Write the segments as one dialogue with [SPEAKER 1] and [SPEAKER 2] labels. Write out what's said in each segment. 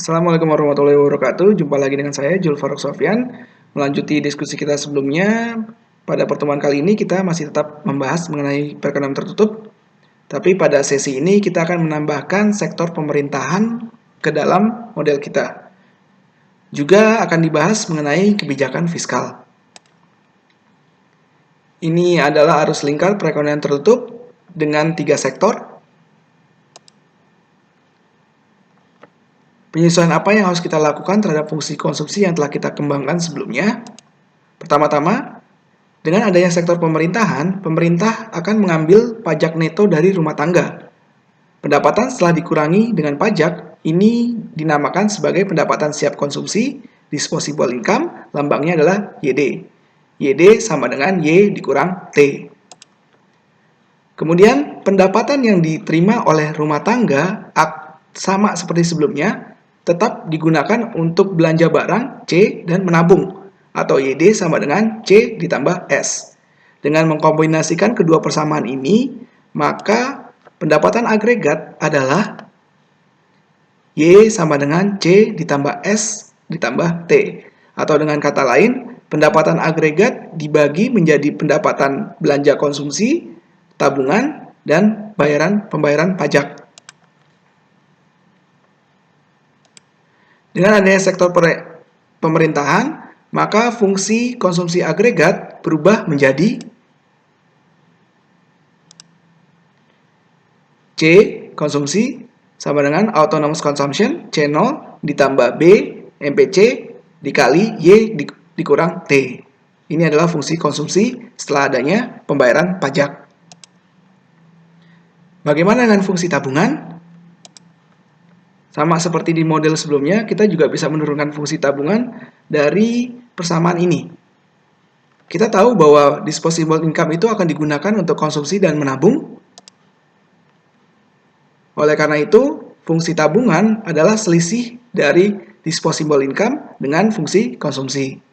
[SPEAKER 1] Assalamualaikum warahmatullahi wabarakatuh. Jumpa lagi dengan saya, Julfaruk Sofyan. Melanjuti diskusi kita sebelumnya, pada pertemuan kali ini kita masih tetap membahas mengenai perekonomian tertutup. Tapi pada sesi ini kita akan menambahkan sektor pemerintahan ke dalam model kita. Juga akan dibahas mengenai kebijakan fiskal. Ini adalah arus lingkar perekonomian tertutup dengan 3 sektor. Penyesuaian apa yang harus kita lakukan terhadap fungsi konsumsi yang telah kita kembangkan sebelumnya? Pertama-tama, dengan adanya sektor pemerintahan, pemerintah akan mengambil pajak neto dari rumah tangga. Pendapatan setelah dikurangi dengan pajak, ini dinamakan sebagai pendapatan siap konsumsi, disposable income, lambangnya adalah YD. YD sama dengan Y dikurang T. Kemudian, pendapatan yang diterima oleh rumah tangga sama seperti sebelumnya, tetap digunakan untuk belanja barang C dan menabung, atau YD sama dengan C ditambah S. Dengan mengkombinasikan kedua persamaan ini, maka pendapatan agregat adalah Y sama dengan C ditambah S ditambah T. Atau dengan kata lain, pendapatan agregat dibagi menjadi pendapatan belanja konsumsi, tabungan, dan pembayaran pajak. Dengan adanya sektor pemerintahan, maka fungsi konsumsi agregat berubah menjadi C, konsumsi, sama dengan autonomous consumption, C0, ditambah B, MPC, dikali Y dikurang T. Ini adalah fungsi konsumsi setelah adanya pembayaran pajak. Bagaimana dengan fungsi tabungan? Sama seperti di model sebelumnya, kita juga bisa menurunkan fungsi tabungan dari persamaan ini. Kita tahu bahwa disposable income itu akan digunakan untuk konsumsi dan menabung. Oleh karena itu, fungsi tabungan adalah selisih dari disposable income dengan fungsi konsumsi.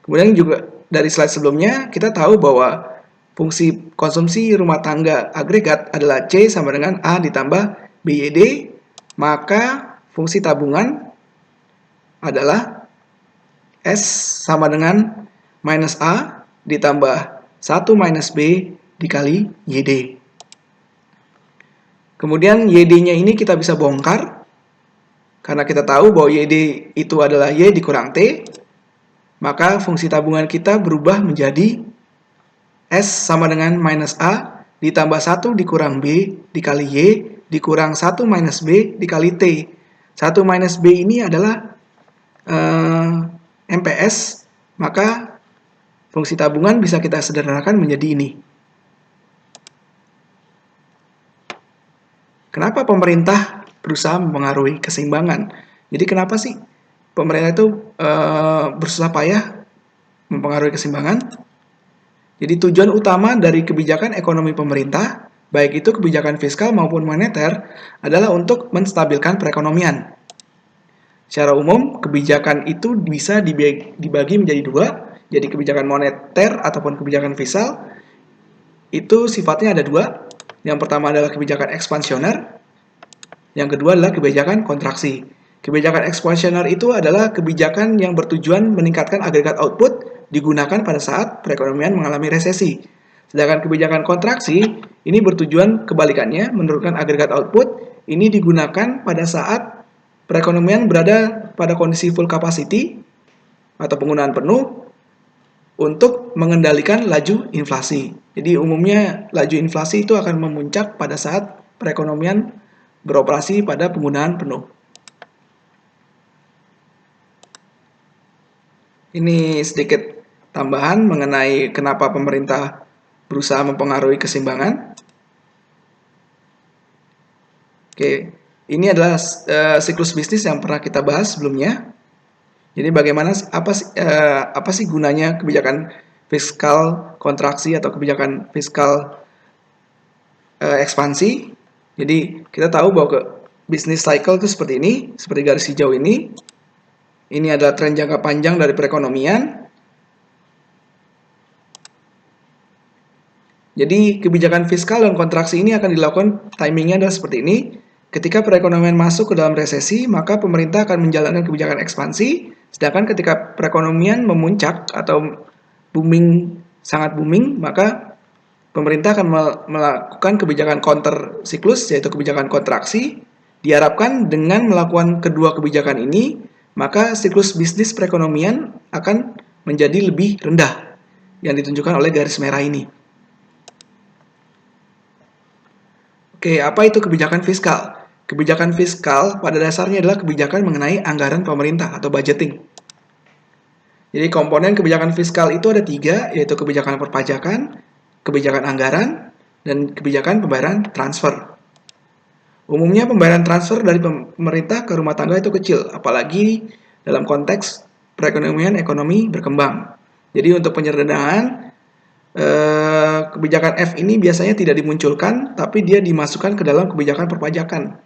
[SPEAKER 1] Kemudian juga dari slide sebelumnya, kita tahu bahwa fungsi konsumsi rumah tangga agregat adalah C sama dengan A ditambah BYD, maka fungsi tabungan adalah S sama dengan minus A ditambah 1 minus B dikali YD. Kemudian YD-nya ini kita bisa bongkar, karena kita tahu bahwa YD itu adalah Y dikurang T, maka fungsi tabungan kita berubah menjadi S sama dengan minus A ditambah 1 dikurang B dikali Y dikurang 1 minus B dikali T. 1 minus B ini adalah MPS, maka fungsi tabungan bisa kita sederhanakan menjadi ini. Kenapa pemerintah berusaha mempengaruhi keseimbangan? Jadi kenapa sih pemerintah itu bersusah payah mempengaruhi keseimbangan? Jadi tujuan utama dari kebijakan ekonomi pemerintah, baik itu kebijakan fiskal maupun moneter, adalah untuk menstabilkan perekonomian. Secara umum, kebijakan itu bisa dibagi menjadi dua, jadi kebijakan moneter ataupun kebijakan fiskal. Itu sifatnya ada dua. Yang pertama adalah kebijakan ekspansioner, yang kedua adalah kebijakan kontraksi. Kebijakan ekspansioner itu adalah kebijakan yang bertujuan meningkatkan agregat output digunakan pada saat perekonomian mengalami resesi. Sedangkan kebijakan kontraksi ini bertujuan kebalikannya, menurunkan agregat output. Ini digunakan pada saat perekonomian berada pada kondisi full capacity atau penggunaan penuh untuk mengendalikan laju inflasi. Jadi umumnya laju inflasi itu akan memuncak pada saat perekonomian beroperasi pada penggunaan penuh. Ini sedikit tambahan mengenai kenapa pemerintah berusaha mempengaruhi keseimbangan. Oke, ini adalah siklus bisnis yang pernah kita bahas sebelumnya. Jadi bagaimana apa sih gunanya kebijakan fiskal kontraksi atau kebijakan fiskal ekspansi? Jadi kita tahu bahwa bisnis cycle itu seperti ini, seperti garis hijau ini. Ini adalah tren jangka panjang dari perekonomian. Jadi kebijakan fiskal dan kontraksi ini akan dilakukan timingnya adalah seperti ini. ketika perekonomian masuk ke dalam resesi, maka pemerintah akan menjalankan kebijakan ekspansi, sedangkan ketika perekonomian memuncak atau booming, sangat booming, maka pemerintah akan melakukan kebijakan counter siklus, yaitu kebijakan kontraksi. Diharapkan dengan melakukan kedua kebijakan ini, maka siklus bisnis perekonomian akan menjadi lebih rendah, yang ditunjukkan oleh garis merah ini. Oke, apa itu kebijakan fiskal? Kebijakan fiskal pada dasarnya adalah kebijakan mengenai anggaran pemerintah atau budgeting. Jadi komponen kebijakan fiskal itu ada 3, yaitu kebijakan perpajakan, kebijakan anggaran, dan kebijakan pembayaran transfer. Umumnya pembayaran transfer dari pemerintah ke rumah tangga itu kecil, apalagi dalam konteks perekonomian ekonomi berkembang. Jadi untuk penyederhanaan, kebijakan F ini biasanya tidak dimunculkan, tapi dia dimasukkan ke dalam kebijakan perpajakan.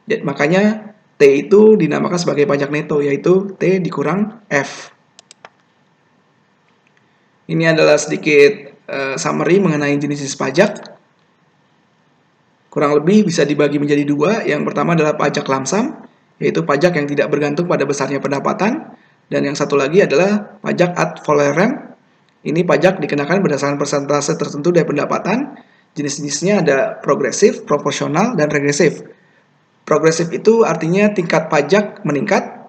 [SPEAKER 1] Jadi, makanya T itu dinamakan sebagai pajak neto, yaitu T dikurang F. Ini adalah sedikit summary mengenai jenis-jenis pajak. Kurang lebih bisa dibagi menjadi 2. Yang pertama adalah pajak lamsam, yaitu pajak yang tidak bergantung pada besarnya pendapatan. Dan yang satu lagi adalah pajak ad valorem. Ini pajak dikenakan berdasarkan persentase tertentu dari pendapatan. Jenis-jenisnya ada progresif, proporsional, dan regresif. Progresif itu artinya tingkat pajak meningkat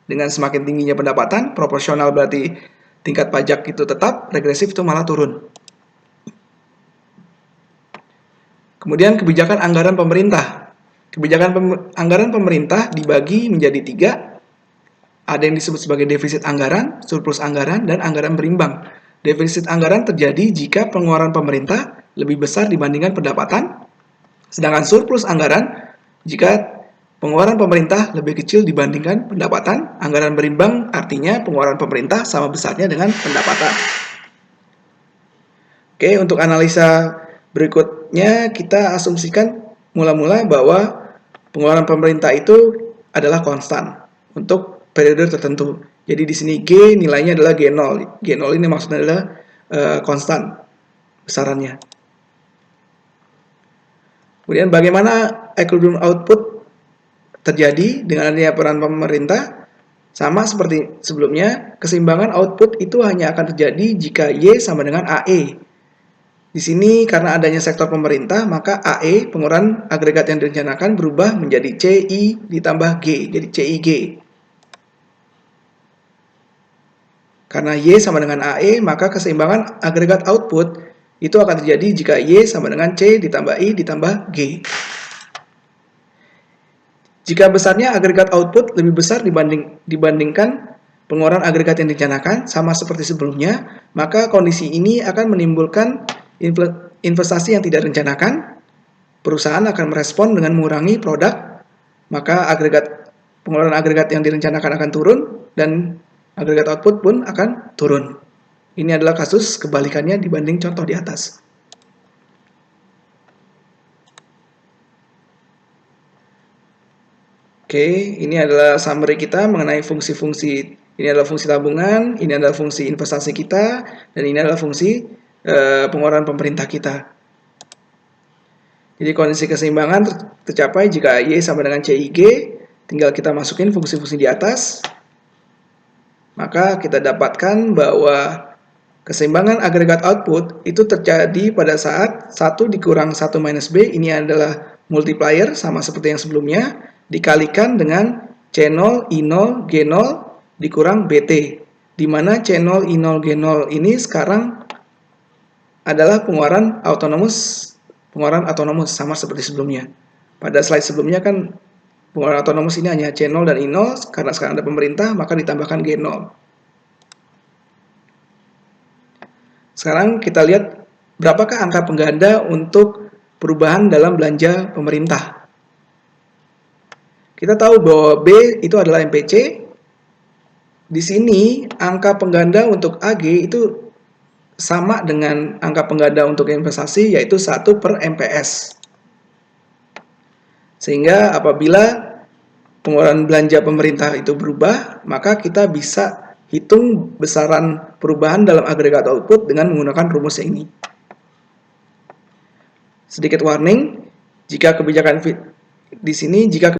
[SPEAKER 1] dengan semakin tingginya pendapatan. Proporsional berarti tingkat pajak itu tetap, regresif itu malah turun. Kemudian kebijakan anggaran pemerintah. Kebijakan anggaran pemerintah dibagi menjadi 3. Ada yang disebut sebagai defisit anggaran, surplus anggaran, dan anggaran berimbang. Defisit anggaran terjadi jika pengeluaran pemerintah lebih besar dibandingkan pendapatan, sedangkan surplus anggaran jika pengeluaran pemerintah lebih kecil dibandingkan pendapatan. Anggaran berimbang artinya pengeluaran pemerintah sama besarnya dengan pendapatan. Oke, untuk analisa berikutnya kita asumsikan mula-mula bahwa pengeluaran pemerintah itu adalah konstan untuk periode tertentu. Jadi di sini G nilainya adalah G0. G0 ini maksudnya adalah konstan besarannya. Kemudian bagaimana equilibrium output terjadi dengan adanya peran pemerintah? Sama seperti sebelumnya, keseimbangan output itu hanya akan terjadi jika Y sama dengan AE. Di sini karena adanya sektor pemerintah, maka AE, pengeluaran agregat yang direncanakan, berubah menjadi CI ditambah G, jadi CIG. Karena Y sama dengan AE, maka keseimbangan agregat output itu akan terjadi jika Y sama dengan C ditambah I ditambah G. Jika besarnya agregat output lebih besar dibandingkan pengeluaran agregat yang direncanakan, sama seperti sebelumnya, maka kondisi ini akan menimbulkan investasi yang tidak direncanakan. Perusahaan akan merespon dengan mengurangi produk, maka pengeluaran agregat yang direncanakan akan turun, dan agregat output pun akan turun. Ini adalah kasus kebalikannya dibanding contoh di atas. Oke, ini adalah summary kita mengenai fungsi-fungsi. Ini adalah fungsi tabungan, ini adalah fungsi investasi kita, dan ini adalah fungsi pengeluaran pemerintah kita. Jadi kondisi keseimbangan tercapai jika Y sama dengan CIG, tinggal kita masukin fungsi-fungsi di atas. Maka kita dapatkan bahwa keseimbangan agregat output itu terjadi pada saat 1 dikurang 1 minus B, ini adalah multiplier sama seperti yang sebelumnya, dikalikan dengan C0, I0, G0 dikurang BT, di mana C0, I0, G0 ini sekarang adalah pengeluaran otonomus sama seperti sebelumnya. Pada slide sebelumnya kan pengeluaran otonomus ini hanya C0 dan I0, karena sekarang ada pemerintah maka ditambahkan G0. Sekarang kita lihat berapakah angka pengganda untuk perubahan dalam belanja pemerintah. Kita tahu bahwa B itu adalah MPC. Di sini angka pengganda untuk AG itu sama dengan angka pengganda untuk investasi, yaitu 1 per MPS. Sehingga apabila pengeluaran belanja pemerintah itu berubah, maka kita bisa hitung besaran perubahan dalam agregat output dengan menggunakan rumus ini. Sedikit warning, jika kebijakan di sini jika